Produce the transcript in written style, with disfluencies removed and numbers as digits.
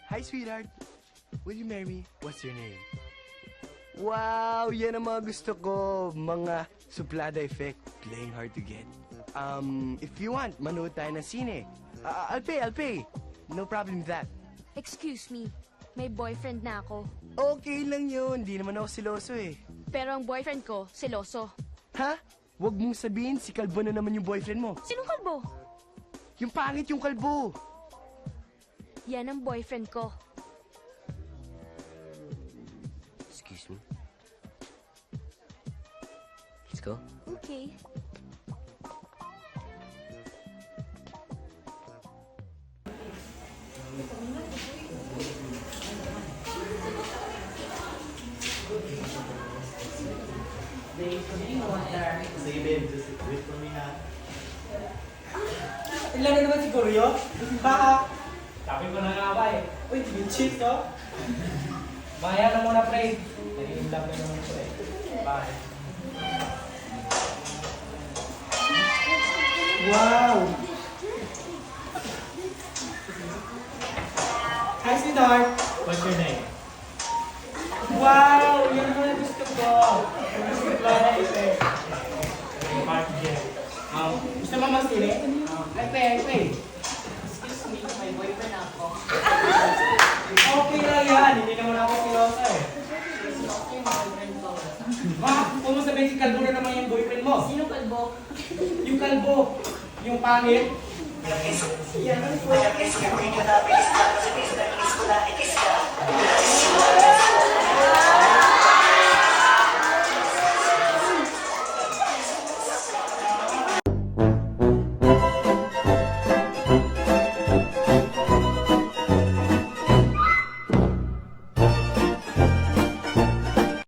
Hi, sweetheart. Will you marry me? What's your name? Wow, yan ang mga gusto ko. Mga suplada effect. Playing hard to get. If you want, manood tayo ng sine. I'll pay. No problem with that. Excuse me, may boyfriend na ako. Okay lang yun. Di naman ako siloso eh. Pero ang boyfriend ko, seloso. Ha? Huwag mong sabihin si Kalbo na naman yung boyfriend mo. Sinong kalbo? Yung pangit yung Kalbo. Yan ang boyfriend ko. Excuse me. Let's go. Okay. Sige, babe. Just wait for me, ha? Ilan na naman siguro yun? Baka. Sabi ko na nga ba eh. Uy, yung cheese to. Bayan na muna, pre. Naiindak na naman, pre. Bye. Wow! Hi, sweetheart. What's your name? Wow! Yan naman ang gusto ko. Gusto ko na ito. Mark Jen. Gusto mo masili? Ay, pe. Excuse me, may boyfriend ako. Okay lang yan. Hindi naman ako silosa eh. Okay, boyfriend ko. Ma, kung mo sabihin si Kalbo na naman yung boyfriend mo. Sino kalbo? Yung Kalbo. Yung pangit. Yan, ano po?